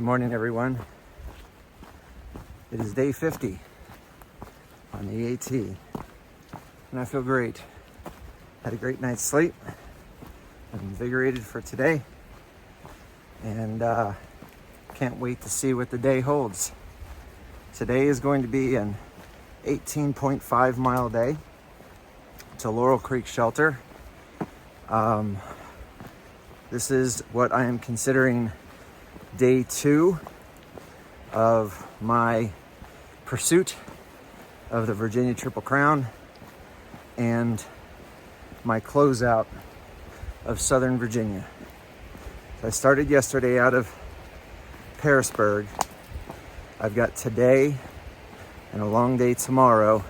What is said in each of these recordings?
Good morning, everyone. It is day 50 on the AT, and I feel great. Had a great night's sleep. I'm invigorated for today, and can't wait to see what the day holds. Today is going to be an 18.5 mile day to Laurel Creek Shelter. This is what I am considering day 2 of my pursuit of the Virginia Triple Crown and my closeout of Southern Virginia. So I started yesterday out of Harrisburg. I've got today and a long day tomorrow,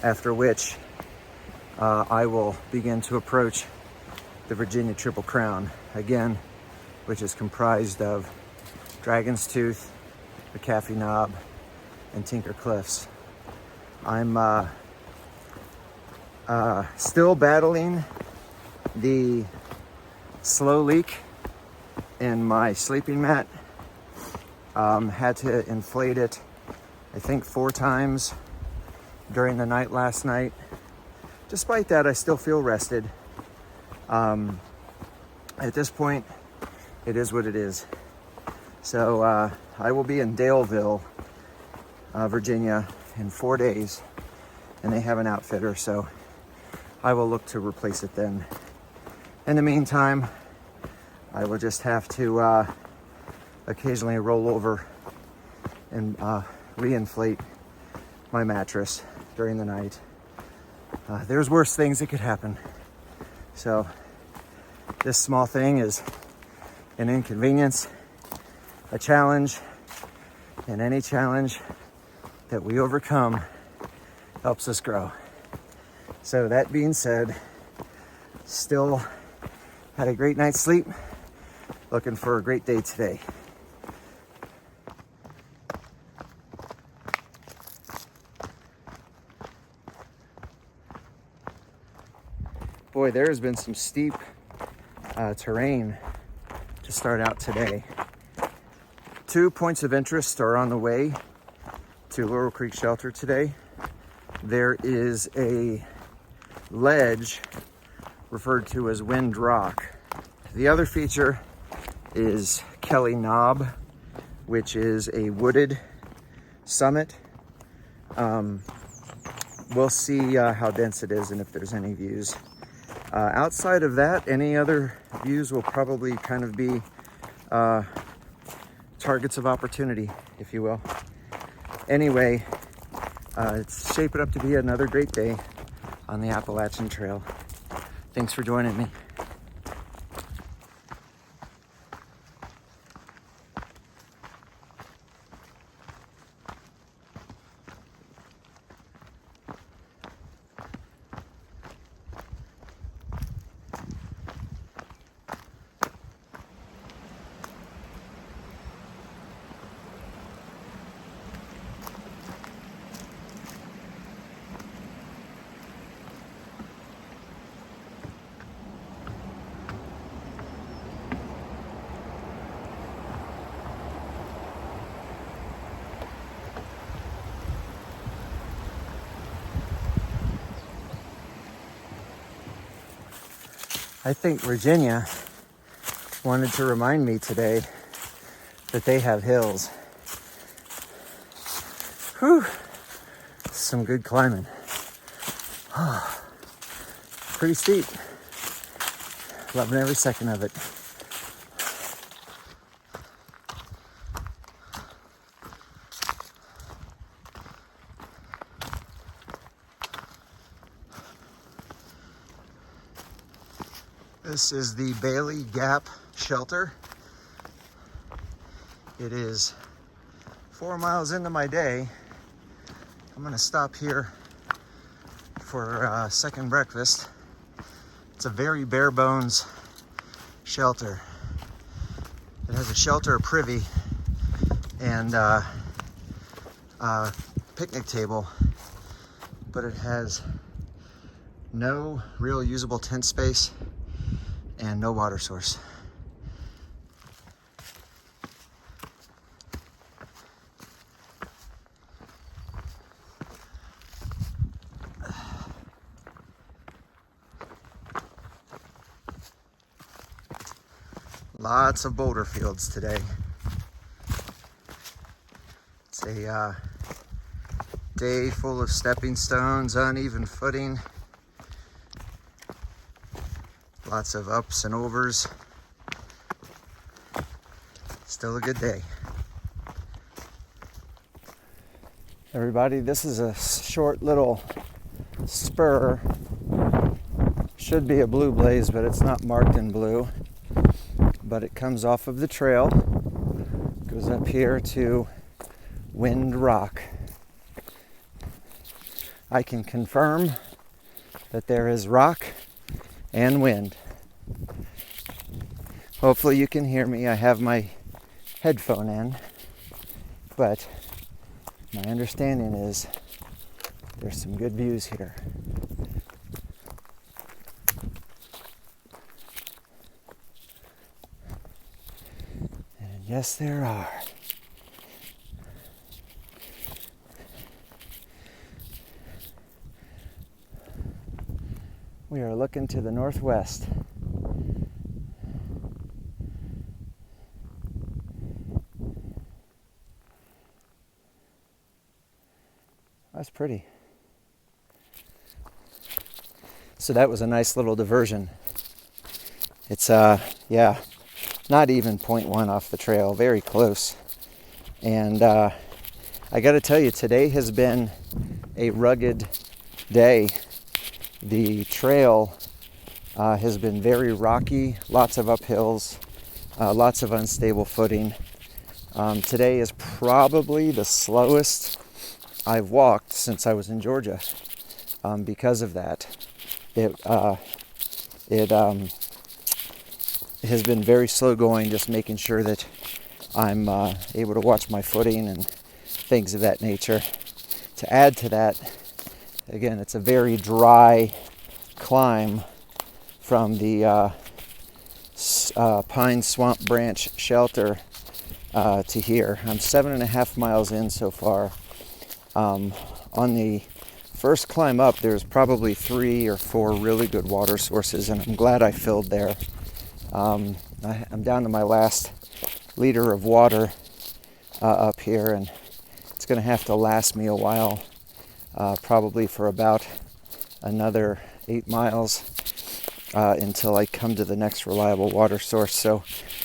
after which I will begin to approach the Virginia Triple Crown again, which is comprised of Dragon's Tooth, McAfee Knob, and Tinker Cliffs. I'm still battling the slow leak in my sleeping mat. Had to inflate it, I think 4 times during the night last night. Despite that, I still feel rested. At this point, it is what it is. So I will be in Daleville, Virginia in 4 days, and they have an outfitter, so I will look to replace it then. In the meantime, I will just have to occasionally roll over and reinflate my mattress during the night. There's worse things that could happen. So this small thing is an inconvenience, a challenge, and any challenge that we overcome helps us grow. So that being said, still had a great night's sleep, looking for a great day today. Boy, there has been some steep terrain to start out today. 2 points of interest are on the way to Laurel Creek Shelter today. There is a ledge referred to as Wind Rock. The other feature is Kelly Knob, which is a wooded summit. We'll see how dense it is and if there's any views. Outside of that, any other views will probably kind of be targets of opportunity, if you will. Anyway, it's shaping up to be another great day on the Appalachian Trail. Thanks for joining me. I think Virginia wanted to remind me today that they have hills. Whew, some good climbing. Pretty steep. Loving every second of it. This is the Bailey Gap Shelter. It is 4 miles into my day. I'm gonna stop here for second breakfast. It's a very bare bones shelter. It has a shelter, a privy, and a picnic table, but it has no real usable tent space. and no water source. Lots of boulder fields today. It's a day full of stepping stones, uneven footing, lots of ups and overs. Still a good day. Everybody, this is a short little spur. Should be a blue blaze, but it's not marked in blue. But it comes off of the trail, goes up here to Wind Rock. I can confirm that there is rock and wind. Hopefully you can hear me. I have my headphone in, but my understanding is there's some good views here. And yes, there are. We are looking to the northwest. That's pretty. So that was a nice little diversion. It's not even 0.1 off the trail, very close. And I got to tell you, today has been a rugged day. The trail has been very rocky, lots of uphills, lots of unstable footing. Today is probably the slowest I've walked since I was in Georgia because of that. It has been very slow going, just making sure that I'm able to watch my footing and things of that nature. To add to that, again, it's a very dry climb from the Pine Swamp Branch shelter to here. I'm 7.5 miles in so far. On the first climb up, there's probably 3 or 4 really good water sources, and I'm glad I filled there. I'm down to my last liter of water up here, and it's going to have to last me a while, probably for about another 8 miles until I come to the next reliable water source. So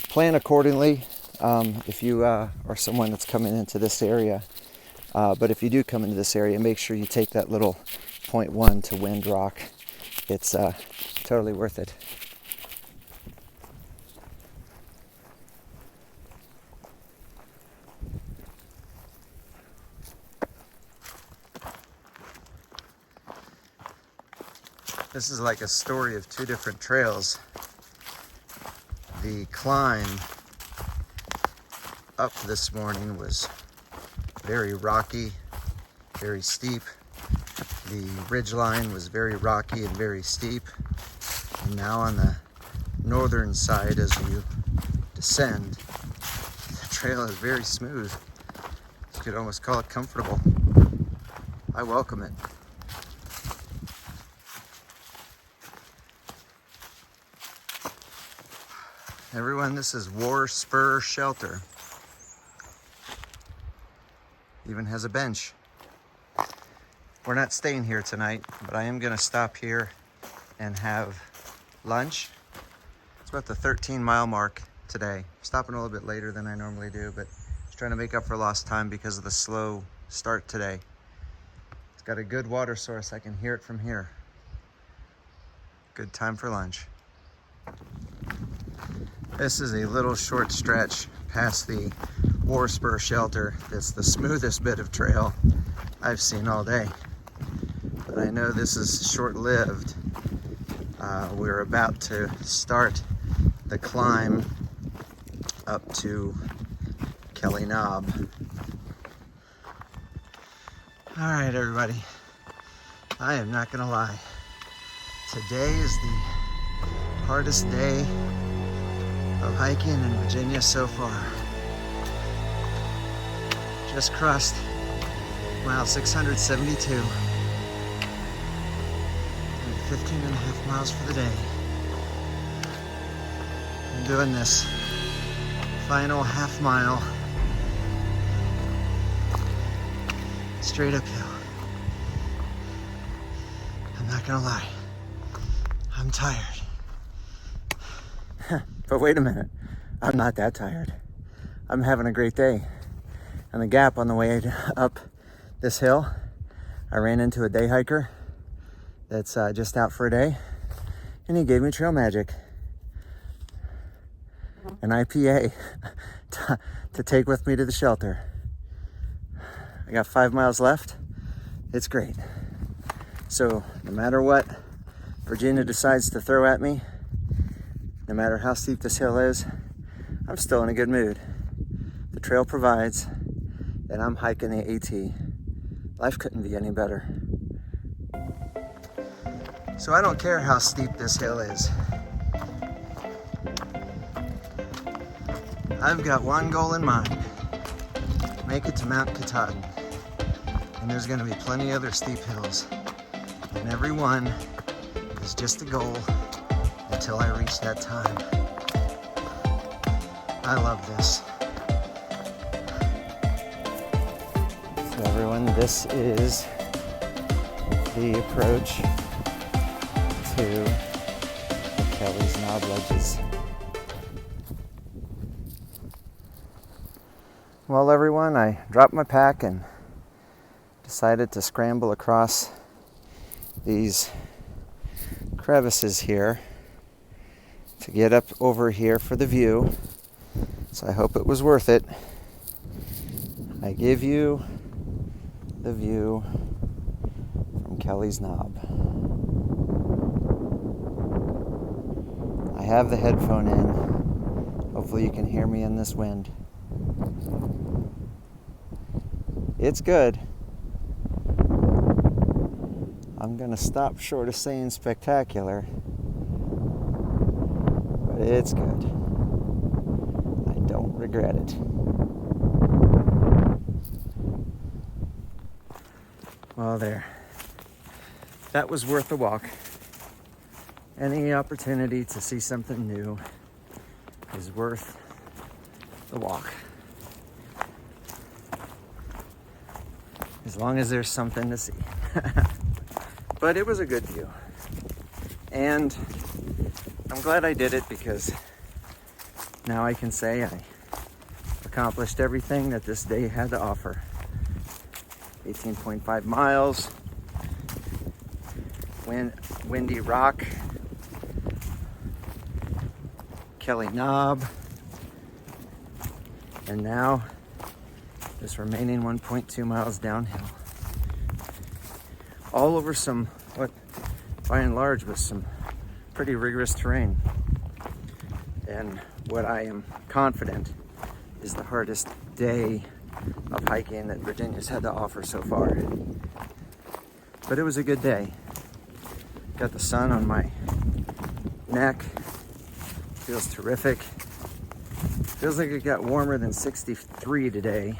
plan accordingly if you are someone that's coming into this area. But if you do come into this area, make sure you take that little 0.1 to Wind Rock. It's totally worth it. This is like a story of 2 different trails. The climb up this morning was very rocky, very steep. The ridgeline was very rocky and very steep. And now on the northern side, as you descend, the trail is very smooth. You could almost call it comfortable. I welcome it. Everyone, this is War Spur Shelter. Even has a bench. We're not staying here tonight, but I am going to stop here and have lunch. It's about the 13-mile mark today. Stopping a little bit later than I normally do, but just trying to make up for lost time because of the slow start today. It's got a good water source. I can hear it from here. Good time for lunch. This is a little short stretch past the War Spur Shelter. It's the smoothest bit of trail I've seen all day. But I know this is short-lived. We're about to start the climb up to Kelly Knob. All right, everybody. I am not gonna lie. Today is the hardest day of hiking in Virginia so far. Just crossed mile 672. And 15.5 miles for the day. I'm doing this Final half mile. Straight uphill. I'm not gonna lie, I'm tired. But wait a minute, I'm not that tired. I'm having a great day. On the gap on the way up this hill, I ran into a day hiker that's just out for a day, and he gave me trail magic, an IPA to take with me to the shelter. I got 5 miles left. It's great. So no matter what Virginia decides to throw at me, no matter how steep this hill is, I'm still in a good mood. The trail provides, and I'm hiking the AT. Life couldn't be any better. So I don't care how steep this hill is. I've got one goal in mind. Make it to Mount Katahdin. And there's gonna be plenty other steep hills. And every one is just a goal until I reach that time. I love this. So everyone, this is the approach to the Kelly's Knob Ledges. Well everyone, I dropped my pack and decided to scramble across these crevices here to get up over here for the view. So I hope it was worth it. I give you the view from Kelly's Knob. I have the headphone in. Hopefully you can hear me in this wind. It's good. I'm gonna stop short of saying spectacular, but it's good. I don't regret it. Well, there. That was worth the walk. Any opportunity to see something new is worth the walk. As long as there's something to see. But it was a good view. And I'm glad I did it because now I can say I accomplished everything that this day had to offer. 18.5 miles, windy rock, Kelly Knob, and now this remaining 1.2 miles downhill. All over some, what by and large was some pretty rigorous terrain. And what I am confident is the hardest day of hiking that Virginia's had to offer so far. But it was a good day. Got the sun on my neck. Feels terrific. Feels like it got warmer than 63 today.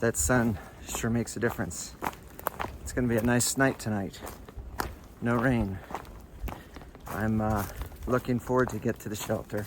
That sun sure makes a difference. It's gonna be a nice night tonight. No rain. I'm looking forward to get to the shelter.